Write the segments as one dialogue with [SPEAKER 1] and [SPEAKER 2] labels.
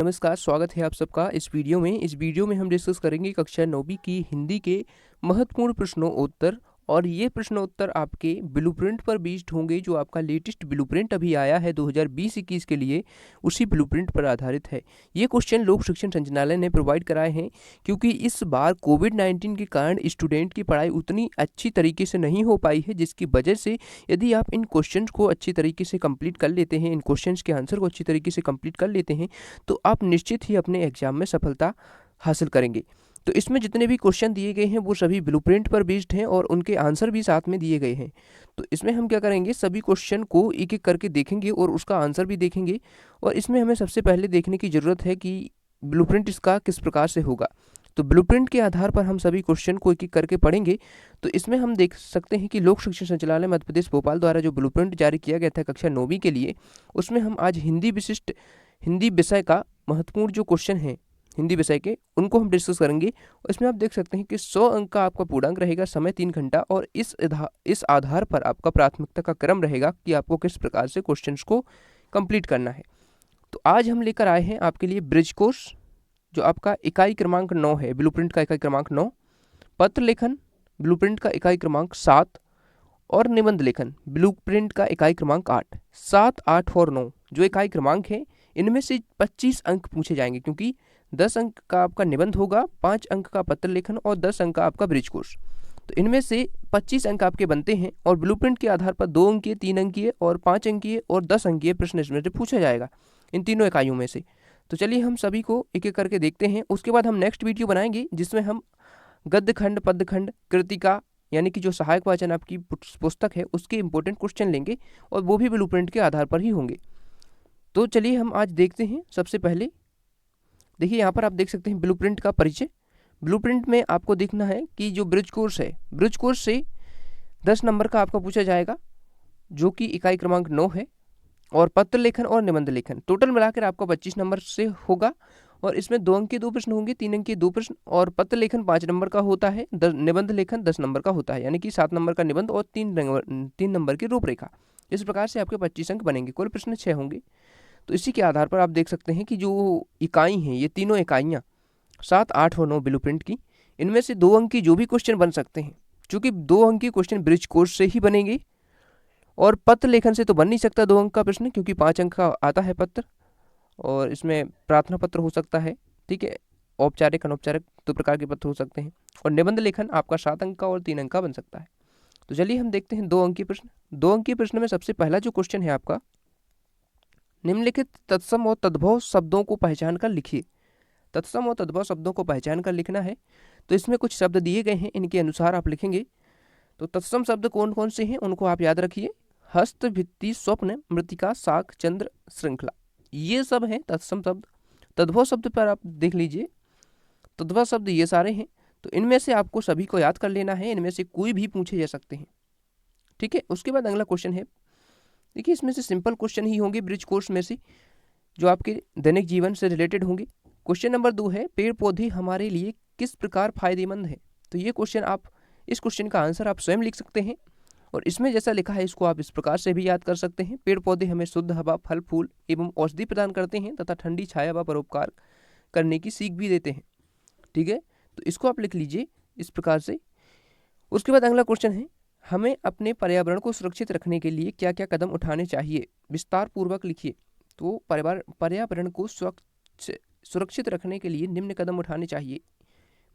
[SPEAKER 1] नमस्कार, स्वागत है आप सबका इस वीडियो में हम डिस्कस करेंगे कक्षा 9वीं की हिंदी के महत्वपूर्ण प्रश्नोत्तर। और ये प्रश्नोत्तर आपके ब्लूप्रिंट पर बेस्ड होंगे, जो आपका लेटेस्ट ब्लूप्रिंट अभी आया है 2020-21 के लिए, उसी ब्लूप्रिंट पर आधारित है। ये क्वेश्चन लोक शिक्षण संचालय ने प्रोवाइड कराए हैं, क्योंकि इस बार कोविड-19 के कारण स्टूडेंट की पढ़ाई उतनी अच्छी तरीके से नहीं हो पाई है, जिसकी वजह से यदि आप इन क्वेश्चन को अच्छी तरीके से कंप्लीट कर लेते हैं, इन क्वेश्चन के आंसर को अच्छी तरीके से कंप्लीट कर लेते हैं, तो आप निश्चित ही अपने एग्जाम में सफलता हासिल करेंगे। तो इसमें जितने भी क्वेश्चन दिए गए हैं वो सभी ब्लूप्रिंट पर बेस्ड हैं और उनके आंसर भी साथ में दिए गए हैं। तो इसमें हम क्या करेंगे, सभी क्वेश्चन को एक एक करके देखेंगे और उसका आंसर भी देखेंगे। और इसमें हमें सबसे पहले देखने की ज़रूरत है कि ब्लूप्रिंट इसका किस प्रकार से होगा। तो ब्लूप्रिंट के आधार पर हम सभी क्वेश्चन को एक एक करके पढ़ेंगे। तो इसमें हम देख सकते हैं कि लोक शिक्षण संचालय मध्य प्रदेश भोपाल द्वारा जो ब्लूप्रिंट जारी किया गया था कक्षा 9वीं के लिए, उसमें हम आज हिंदी विषय का महत्वपूर्ण जो क्वेश्चन है हिंदी विषय के, उनको हम डिस्कस करेंगे। इसमें आप देख सकते हैं कि 100 अंक का आपका पूर्णांक रहेगा, समय 3 घंटा, और इस आधार पर आपका प्राथमिकता का क्रम रहेगा कि आपको किस प्रकार से क्वेश्चंस को कंप्लीट करना है। तो आज हम लेकर आए हैं आपके लिए ब्रिज कोर्स, जो आपका इकाई क्रमांक 9 है, ब्लूप्रिंट का इकाई क्रमांक 9, पत्र लेखन ब्लूप्रिंट का इकाई क्रमांक 7, और निबंध लेखन ब्लूप्रिंट का इकाई क्रमांक 8। 7, 8 और 9 जो इकाई क्रमांक है, इनमें से 25 अंक पूछे जाएंगे, क्योंकि 10 अंक का आपका निबंध होगा, 5 अंक का पत्र लेखन और 10 अंक का आपका ब्रिज कोर्स। तो इनमें से 25 अंक आपके बनते हैं और ब्लूप्रिंट के आधार पर 2 अंकीय, 3 अंकीय और 5 अंकीय और 10 अंकीय प्रश्न इसमें से पूछा जाएगा, इन तीनों इकाइयों में से। तो चलिए हम सभी को एक एक करके देखते हैं। उसके बाद हम नेक्स्ट वीडियो बनाएंगे जिसमें हम गद्य खंड, पद्य खंड, कृतिका यानी कि जो सहायक वाचन आपकी पुस्तक है उसके इंपॉर्टेंट क्वेश्चन लेंगे, और वो भी ब्लूप्रिंट के आधार पर ही होंगे। तो चलिए हम आज देखते हैं। सबसे पहले देखिए, यहाँ पर आप देख सकते हैं ब्लूप्रिंट का परिचय। ब्लूप्रिंट में आपको देखना है कि जो ब्रिज कोर्स है, ब्रिज कोर्स से 10 नंबर का आपका पूछा जाएगा, जो कि इकाई क्रमांक 9 है, और पत्र लेखन और निबंध लेखन टोटल मिलाकर आपका 25 नंबर से होगा। और इसमें 2 अंक के 2 प्रश्न होंगे, 3 अंक के 2 प्रश्न, और पत्र लेखन 5 नंबर का होता है, निबंध लेखन 10 नंबर का होता है, यानी कि 7 नंबर का निबंध और 3 नंबर की रूपरेखा। इस प्रकार से आपके 25 अंक बनेंगे, कुल प्रश्न 6 होंगे। तो इसी के आधार पर आप देख सकते हैं कि जो इकाई हैं, ये तीनों इकाइयाँ 7, 8 और 9 ब्लूप्रिंट की, इनमें से 2 अंक की जो भी क्वेश्चन बन सकते हैं, चूँकि 2 अंक के क्वेश्चन ब्रिज कोर्स से ही बनेंगे, और पत्र लेखन से तो बन नहीं सकता 2 अंक का प्रश्न, क्योंकि 5 अंक का आता है पत्र, और इसमें प्रार्थना पत्र हो सकता है, ठीक है, औपचारिक अनौपचारिक 2 प्रकार के पत्र हो सकते हैं, और निबंध लेखन आपका 7 अंक का और 3 अंक का बन सकता है। तो चलिए हम देखते हैं 2 अंकीय प्रश्न। 2 अंकीय प्रश्न में सबसे पहला जो क्वेश्चन है आपका, निम्नलिखित तत्सम और तद्भव शब्दों को पहचान कर लिखिए। तत्सम और तद्भव शब्दों को पहचान कर लिखना है। तो इसमें कुछ शब्द दिए गए हैं, इनके अनुसार आप लिखेंगे। तो तत्सम शब्द कौन कौन से हैं उनको आप याद रखिए। हस्त, भित्ति, स्वप्न, मृतिका, शाक, चंद्र, श्रृंखला, ये सब हैं तत्सम शब्द। तद्भव शब्द पर आप देख लीजिए, तद्भव शब्द ये सारे हैं। तो इनमें से आपको सभी को याद कर लेना है, इनमें से कोई भी पूछे जा सकते हैं, ठीक है। उसके बाद अगला क्वेश्चन है, देखिए इसमें से सिंपल क्वेश्चन ही होंगे ब्रिज कोर्स में से, जो आपके दैनिक जीवन से रिलेटेड होंगे। क्वेश्चन नंबर 2 है, पेड़ पौधे हमारे लिए किस प्रकार फायदेमंद है। तो ये क्वेश्चन इस क्वेश्चन का आंसर आप स्वयं लिख सकते हैं, और इसमें जैसा लिखा है इसको आप इस प्रकार से भी याद कर सकते हैं। पेड़ पौधे हमें शुद्ध हवा, फल फूल एवं औषधि प्रदान करते हैं तथा ठंडी छाया व परोपकार करने की सीख भी देते हैं, ठीक है। तो इसको आप लिख लीजिए इस प्रकार से। उसके बाद अगला क्वेश्चन है, हमें अपने पर्यावरण को सुरक्षित रखने के लिए क्या क्या कदम उठाने चाहिए, विस्तार पूर्वक लिखिए। तो पर्यावरण को सुरक्षित रखने के लिए निम्न कदम उठाने चाहिए।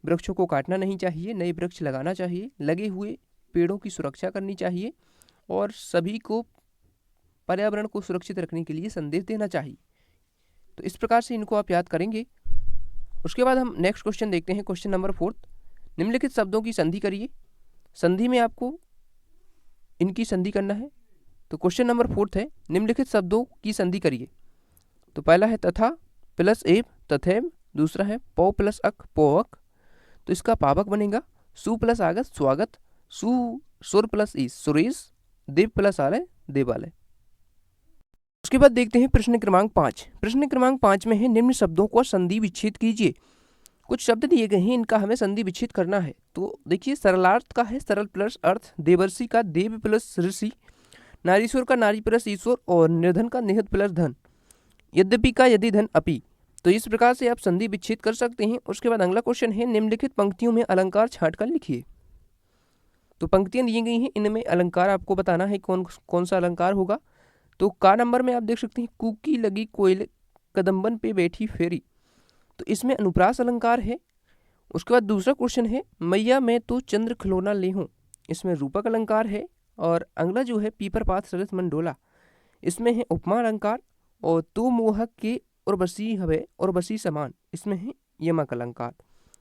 [SPEAKER 1] वृक्षों को काटना नहीं चाहिए, नए वृक्ष लगाना चाहिए, लगे हुए पेड़ों की सुरक्षा करनी चाहिए, और सभी को पर्यावरण को सुरक्षित रखने के लिए संदेश देना चाहिए। तो इस प्रकार से इनको आप याद करेंगे। उसके बाद हम नेक्स्ट क्वेश्चन देखते हैं, क्वेश्चन नंबर 4, निम्नलिखित शब्दों की संधि करिए। संधि में आपको इनकी संधि करना है। तो क्वेश्चन नंबर 4 है, निम्नलिखित शब्दों की संधि करिए। तो पहला है तथा प्लस एव, तथैव। दूसरा है पौ प्लस अक, पौवक। तो इसका पावक बनेगा। सु प्लस आगत, स्वागत। सुर प्लस ई, सुरेश। देव प्लस आलय, देवालय। उसके बाद देखते हैं प्रश्न क्रमांक 5। प्रश्न क्रमांक 5 में है, निम्न शब्दों को संधि विच्छेद कीजिए। कुछ शब्द दिए गए हैं, इनका हमें संधि विच्छेद करना है। तो देखिए, सरलार्थ का है सरल प्लस अर्थ, देवर्षि का देव प्लस ऋषि, नारीश्वर का नारी प्लस ईश्वर, और निर्धन का निहत प्लस धन, यद्यपि का यदि धन अपि। तो इस प्रकार से आप संधि विच्छेद कर सकते हैं। उसके बाद अगला क्वेश्चन है, निम्नलिखित पंक्तियों में अलंकार छांटकर लिखिए। तो पंक्तियां दी गई हैं, इनमें अलंकार आपको बताना है कौन कौन सा अलंकार होगा। तो का नंबर में आप देख सकते हैं, कुकी लगी कोयल कदम्बन पे बैठी फेरी, तो इसमें अनुप्रास अलंकार है। उसके बाद दूसरा क्वेश्चन है, मैया मैं तो चंद्र खिलौना ले हूँ, इसमें रूपक अलंकार है। और अगला जो है, पीपर पात सरस मन डोला, इसमें है उपमा अलंकार। और तू मोहक के और बसी हवे और बसी समान, इसमें है यमक अलंकार।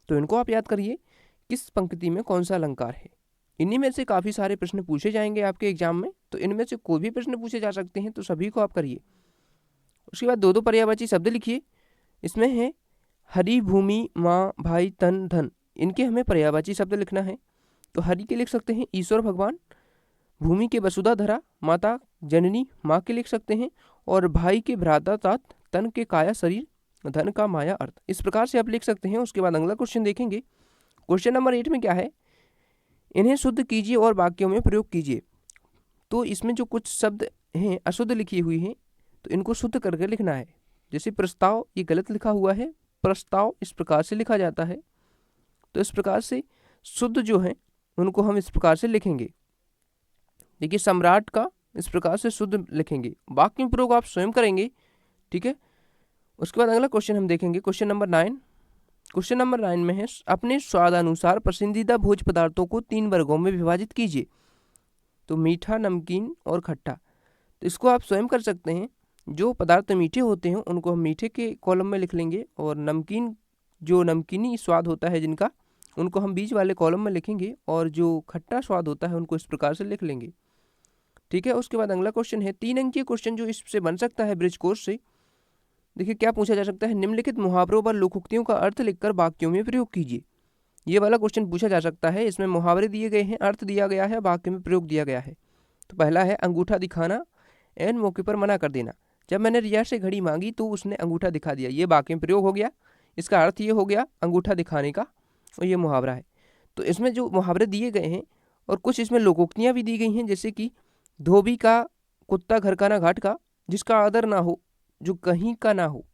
[SPEAKER 1] तो इनको आप याद करिए, किस पंक्ति में कौन सा अलंकार है। इन्हीं में से काफ़ी सारे प्रश्न पूछे जाएंगे आपके एग्जाम में, तो इनमें से कोई भी प्रश्न पूछे जा सकते हैं, तो सभी को आप करिए। उसके बाद दो दो पर्यायवाची शब्द लिखिए। इसमें है हरि, भूमि, माँ, भाई, तन, धन, इनके हमें पर्यायवाची शब्द लिखना है। तो हरि के लिख सकते हैं ईश्वर भगवान, भूमि के वसुधा धरा माता जननी माँ के लिख सकते हैं, और भाई के भ्राता तात, तन के काया शरीर, धन का माया अर्थ, इस प्रकार से आप लिख सकते हैं। उसके बाद अगला क्वेश्चन देखेंगे। क्वेश्चन नंबर 8 में क्या है, इन्हें शुद्ध कीजिए और वाक्यों में प्रयोग कीजिए। तो इसमें जो कुछ शब्द हैं अशुद्ध लिखी हुई हैं, तो इनको शुद्ध करके लिखना है। जैसे प्रस्ताव, ये गलत लिखा हुआ है, प्रस्ताव इस प्रकार से लिखा जाता है। तो इस प्रकार से शुद्ध जो है उनको हम इस प्रकार से लिखेंगे। देखिए, सम्राट का इस प्रकार से शुद्ध लिखेंगे। वाक्य में प्रयोग आप स्वयं करेंगे, ठीक है। उसके बाद अगला क्वेश्चन हम देखेंगे, क्वेश्चन नंबर 9। क्वेश्चन नंबर 9 में है, अपने स्वादानुसार पसंदीदा भोज्य पदार्थों को 3 वर्गों में विभाजित कीजिए। तो मीठा, नमकीन और खट्टा। तो इसको आप स्वयं कर सकते हैं। जो पदार्थ मीठे होते हैं उनको हम मीठे के कॉलम में लिख लेंगे, और नमकीन, जो नमकीनी स्वाद होता है जिनका, उनको हम बीच वाले कॉलम में लिखेंगे, और जो खट्टा स्वाद होता है उनको इस प्रकार से लिख लेंगे, ठीक है। उसके बाद अगला क्वेश्चन है 3 अंकीय क्वेश्चन जो इससे बन सकता है ब्रिज कोर्स से। देखिए क्या पूछा जा सकता है, निम्नलिखित मुहावरों व लोकोक्तियों का अर्थ लिखकर वाक्यों में प्रयोग कीजिए। ये वाला क्वेश्चन पूछा जा सकता है। इसमें मुहावरे दिए गए हैं, अर्थ दिया गया है, वाक्य में प्रयोग दिया गया है। तो पहला है, अंगूठा दिखाना एन मौके पर मना कर देना। जब मैंने रिया से घड़ी मांगी तो उसने अंगूठा दिखा दिया, ये वाक्य में प्रयोग हो गया। इसका अर्थ ये हो गया अंगूठा दिखाने का, और ये मुहावरा है। तो इसमें जो मुहावरे दिए गए हैं, और कुछ इसमें लोकोक्तियाँ भी दी गई हैं, जैसे कि धोबी का कुत्ता घर का ना घाट का, जिसका आदर ना हो जो कहीं का ना हो।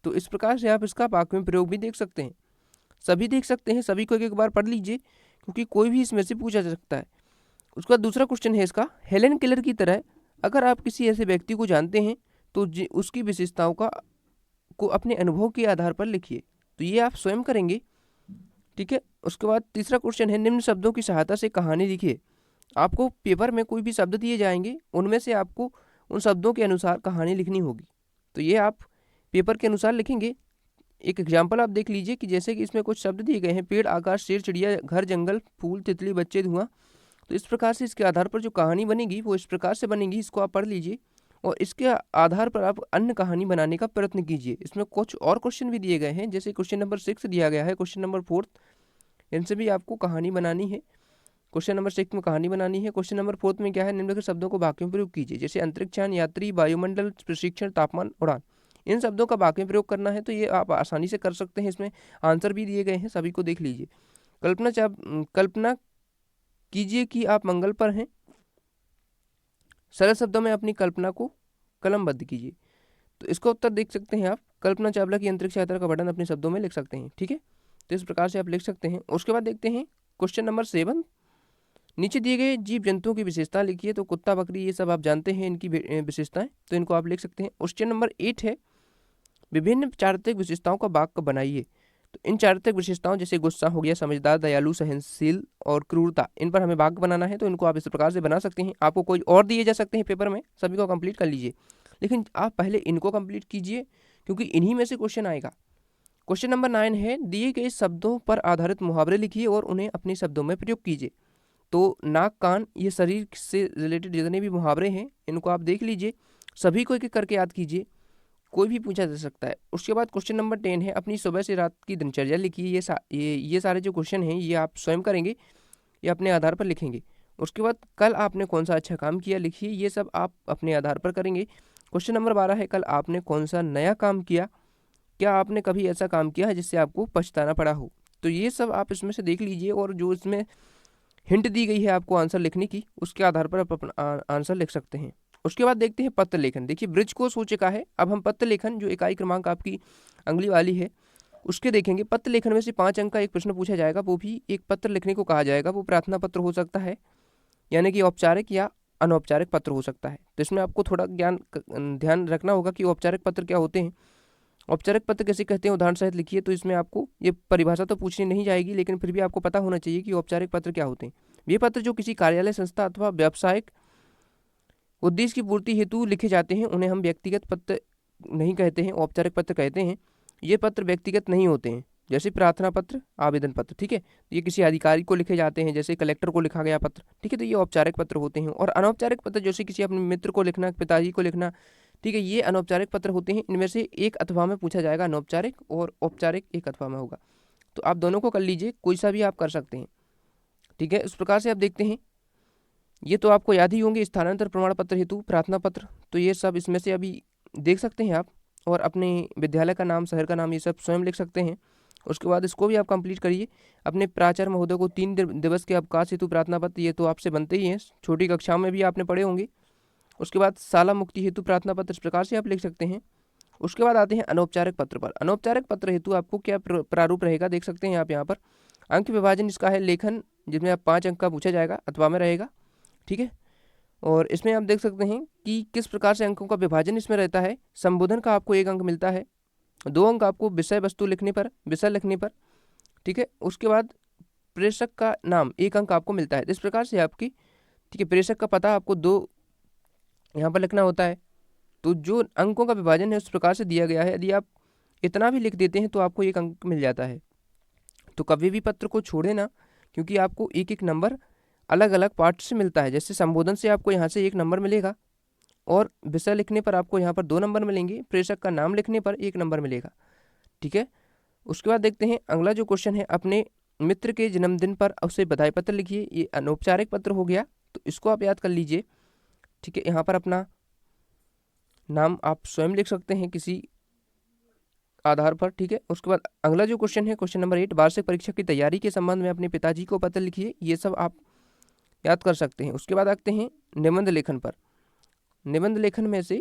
[SPEAKER 1] तो इस प्रकार से आप इसका वाक्य में प्रयोग भी देख सकते हैं, सभी देख सकते हैं। सभी को एक एक बार पढ़ लीजिए, क्योंकि कोई भी इसमें से पूछा जा सकता है। उसका बाद दूसरा क्वेश्चन है इसका, हेलेन केलर की तरह अगर आप किसी ऐसे व्यक्ति को जानते हैं तो उसकी विशेषताओं को अपने अनुभव के आधार पर लिखिए। तो ये आप स्वयं करेंगे, ठीक है। उसके बाद तीसरा क्वेश्चन है, निम्न शब्दों की सहायता से कहानी लिखिए। आपको पेपर में कोई भी शब्द दिए जाएंगे, उनमें से आपको उन शब्दों के अनुसार कहानी लिखनी होगी। तो ये आप पेपर के अनुसार लिखेंगे। एक एग्जाम्पल आप देख लीजिए कि जैसे कि इसमें कुछ शब्द दिए गए हैं, पेड़, आकाश, शेर, चिड़िया, घर, जंगल, फूल, तितली, बच्चे, धुआं। तो इस प्रकार से इसके आधार पर जो कहानी बनेगी वो इस प्रकार से बनेगी, इसको आप पढ़ लीजिए, और इसके आधार पर आप अन्य कहानी बनाने का प्रयत्न कीजिए। इसमें कुछ और क्वेश्चन भी दिए गए हैं, जैसे क्वेश्चन नंबर 6 दिया गया है, क्वेश्चन नंबर 4, इनसे भी आपको कहानी बनानी है। क्वेश्चन नंबर 6 में कहानी बनानी है। क्वेश्चन नंबर 4 में क्या है, निम्नलिखित शब्दों को वाक्य में प्रयोग कीजिए। जैसे अंतरिक्षयान, यात्री, वायुमंडल, प्रशिक्षण, तापमान, उड़ान, इन शब्दों का वाक्य में प्रयोग करना है। तो ये आप आसानी से कर सकते हैं। इसमें आंसर भी दिए गए हैं, सभी को देख लीजिए। कल्पना कीजिए कि आप मंगल पर हैं। सरल शब्दों में अपनी कल्पना को कलमबद्ध कीजिए। तो इसका उत्तर देख सकते हैं आप, कल्पना चावला की अंतरिक्ष यात्रा का वर्णन अपने शब्दों में लिख सकते हैं, ठीक है। तो इस प्रकार से आप लिख सकते हैं। उसके बाद देखते हैं क्वेश्चन नंबर 7, नीचे दिए गए जीव जंतुओं की विशेषता लिखिए। तो कुत्ता, बकरी, ये सब आप जानते हैं इनकी विशेषताएं, तो इनको आप लिख सकते हैं। क्वेश्चन नंबर 8 है, विभिन्न चारित्रिक विशेषताओं का वाक्य बनाइए। तो इन चारित्रिक विशेषताओं जैसे गुस्सा हो गया, समझदार, दयालु, सहनशील और क्रूरता, इन पर हमें वाक्य बनाना है। तो इनको आप इस प्रकार से बना सकते हैं। आपको कोई और दिए जा सकते हैं पेपर में, सभी को कंप्लीट कर लीजिए, लेकिन आप पहले इनको कंप्लीट कीजिए, क्योंकि इन्हीं में से क्वेश्चन आएगा। क्वेश्चन नंबर 9 है, दिए गए शब्दों पर आधारित मुहावरे लिखिए और उन्हें अपने शब्दों में प्रयोग कीजिए। तो नाक, कान, ये शरीर से रिलेटेड जितने भी मुहावरे हैं इनको आप देख लीजिए, सभी को एक एक करके याद कीजिए, कोई भी पूछा जा सकता है। उसके बाद क्वेश्चन नंबर 10 है, अपनी सुबह से रात की दिनचर्या लिखिए। ये सारे जो क्वेश्चन हैं ये आप स्वयं करेंगे, ये अपने आधार पर लिखेंगे। उसके बाद कल आपने कौन सा अच्छा काम किया लिखिए, ये सब आप अपने आधार पर करेंगे। क्वेश्चन नंबर 12 है, कल आपने कौन सा नया काम किया, क्या आपने कभी ऐसा काम किया है जिससे आपको पछताना पड़ा हो। तो ये सब आप इसमें से देख लीजिए, और जो इसमें हिंट दी गई है आपको आंसर लिखने की, उसके आधार पर आप अपना आंसर लिख सकते हैं। उसके बाद देखते हैं पत्र लेखन। देखिए ब्रिज कोर्स हो चुका है, अब हम पत्र लेखन जो इकाई क्रमांक आपकी अगली वाली है उसके देखेंगे। पत्र लेखन में से 5 अंक का एक प्रश्न पूछा जाएगा, वो भी एक पत्र लिखने को कहा जाएगा। वो प्रार्थना पत्र हो सकता है, यानी कि औपचारिक या अनौपचारिक पत्र हो सकता है। तो इसमें आपको थोड़ा ध्यान रखना होगा कि औपचारिक पत्र क्या होते हैं, औपचारिक पत्र कैसे कहते हैं, उदाहरण सहित लिखिए। तो इसमें आपको ये परिभाषा तो पूछनी नहीं जाएगी, लेकिन फिर भी आपको पता होना चाहिए कि औपचारिक पत्र क्या होते हैं। ये पत्र जो किसी कार्यालय, संस्था अथवा व्यावसायिक उद्देश्य की पूर्ति हेतु लिखे जाते हैं उन्हें हम व्यक्तिगत पत्र नहीं कहते हैं, औपचारिक पत्र कहते हैं। ये पत्र व्यक्तिगत नहीं होते हैं, जैसे प्रार्थना पत्र, आवेदन पत्र, ठीक है। ये किसी अधिकारी को लिखे जाते हैं, जैसे कलेक्टर को लिखा गया पत्र, ठीक है। तो ये औपचारिक पत्र होते हैं। और अनौपचारिक पत्र जैसे किसी अपने मित्र को लिखना, पिताजी को लिखना, ठीक है, ये अनौपचारिक पत्र होते हैं। इनमें से एक अथवा में पूछा जाएगा, अनौपचारिक और औपचारिक एक अथवा में होगा। तो आप दोनों को कर लीजिए, कोई सा भी आप कर सकते हैं, ठीक है। इस प्रकार से आप देखते हैं, ये तो आपको याद ही होंगे। स्थानांतरण प्रमाण पत्र हेतु प्रार्थना पत्र, तो ये सब इसमें से अभी देख सकते हैं आप, और अपने विद्यालय का नाम, शहर का नाम, ये सब स्वयं लिख सकते हैं। उसके बाद इसको भी आप कंप्लीट करिए। अपने प्राचार्य महोदय को 3 दिवस के अवकाश हेतु प्रार्थना पत्र, ये तो आपसे बनते ही हैं, छोटी कक्षाओं में भी आपने पढ़े होंगे। उसके बाद शाला मुक्ति हेतु प्रार्थना पत्र, इस प्रकार से आप लिख सकते हैं। उसके बाद आते हैं अनौपचारिक पत्र पर। अनौपचारिक पत्र हेतु आपको क्या प्रारूप रहेगा, देख सकते हैं आप यहाँ पर। अंक विभाजन इसका है लेखन, जिसमें आप 5 अंक का पूछा जाएगा, अथवा में रहेगा, ठीक है। और इसमें आप देख सकते हैं कि किस प्रकार से अंकों का विभाजन इसमें रहता है। संबोधन का आपको 1 अंक मिलता है, 2 अंक आपको विषय वस्तु लिखने पर, विषय लिखने पर, ठीक है। उसके बाद प्रेषक का नाम 1 अंक आपको मिलता है। इस प्रकार से आपकी, ठीक है, प्रेषक का पता आपको 2 यहाँ पर लिखना होता है। तो जो अंकों का विभाजन है उस प्रकार से दिया गया है। यदि आप इतना भी लिख देते हैं तो आपको 1 अंक मिल जाता है। तो कभी भी पत्र को छोड़े ना, क्योंकि आपको एक एक नंबर अलग अलग पार्ट से मिलता है। जैसे संबोधन से आपको यहाँ से 1 नंबर मिलेगा, और विषय लिखने पर आपको यहाँ पर 2 नंबर मिलेंगे, प्रेषक का नाम लिखने पर 1 नंबर मिलेगा, ठीक है। उसके बाद देखते हैं अगला जो क्वेश्चन है, अपने मित्र के जन्मदिन पर उसे बधाई पत्र लिखिए। ये अनौपचारिक पत्र हो गया, तो इसको आप याद कर लीजिए, ठीक है। यहाँ पर अपना नाम आप स्वयं लिख सकते हैं किसी आधार पर, ठीक है। उसके बाद अगला जो क्वेश्चन है, क्वेश्चन नंबर 8, वार्षिक परीक्षा की तैयारी के संबंध में अपने पिताजी को पत्र लिखिए। ये सब आप याद कर सकते हैं। उसके बाद आते हैं निबंध लेखन पर। निबंध लेखन में से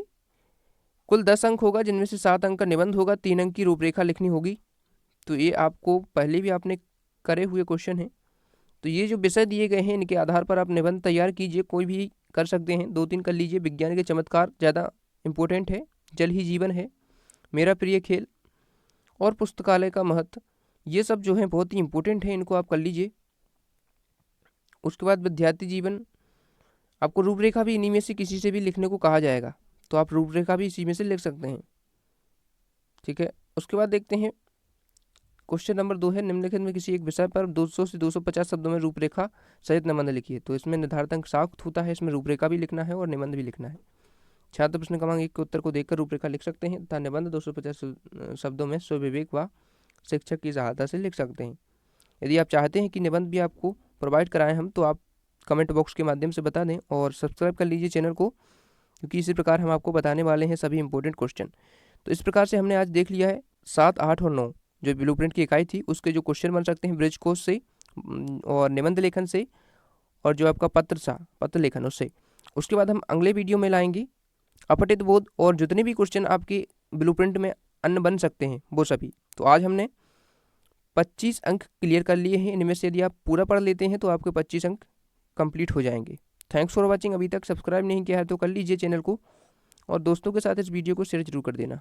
[SPEAKER 1] कुल 10 अंक होगा, जिनमें से 7 अंक का निबंध होगा, 3 अंक की रूपरेखा लिखनी होगी। तो ये आपको पहले भी आपने करे हुए क्वेश्चन हैं। तो ये जो विषय दिए गए हैं, इनके आधार पर आप निबंध तैयार कीजिए, कोई भी कर सकते हैं, 2-3 कर लीजिए। विज्ञान के चमत्कार ज़्यादा इम्पोर्टेंट है, जल ही जीवन है, मेरा प्रिय खेल, और पुस्तकालय का महत्व, ये सब जो है बहुत ही इम्पोर्टेंट है, इनको आप कर लीजिए। उसके बाद विद्यार्थी जीवन, आपको रूपरेखा भी इन्हीं में से किसी से भी लिखने को कहा जाएगा, तो आप रूपरेखा भी इसी में से लिख सकते हैं, ठीक है। उसके बाद देखते हैं क्वेश्चन नंबर 2 है, निम्नलिखित में किसी एक विषय पर 200 से 250 शब्दों में रूपरेखा सहित निबंध लिखिए। तो इसमें निर्धारित अंक 7 होता है, इसमें रूपरेखा भी लिखना है और निबंध भी लिखना है। छात्र प्रश्न क्रमांक 1 के उत्तर को देखकर रूपरेखा लिख सकते हैं तथा निबंध 250 शब्दों में स्वविवेक व शिक्षक की सहायता से लिख सकते हैं। यदि आप चाहते हैं कि निबंध भी आपको प्रोवाइड कराएं हम, तो आप कमेंट बॉक्स के माध्यम से बता दें, और सब्सक्राइब कर लीजिए चैनल को, क्योंकि इसी प्रकार हम आपको बताने वाले हैं सभी इंपॉर्टेंट क्वेश्चन। तो इस प्रकार से हमने आज देख लिया है 7, 8 और 9 जो ब्लूप्रिंट की इकाई थी, उसके जो क्वेश्चन बन सकते हैं ब्रिज कोर्स से और निबंध लेखन से, और जो आपका पत्र लेखन उससे। उसके बाद हम अगले वीडियो में लाएंगे अपठित बोध और जितने भी क्वेश्चन आपके ब्लूप्रिंट में अन्य बन सकते हैं वो सभी। तो आज हमने 25 अंक क्लियर कर लिए हैं। इनमें से यदि आप पूरा पढ़ लेते हैं तो आपके 25 अंक कंप्लीट हो जाएंगे। Thanks for watching. अभी तक सब्सक्राइब नहीं किया है तो कर लीजिए चैनल को, और दोस्तों के साथ इस वीडियो को शेयर जरूर कर देना।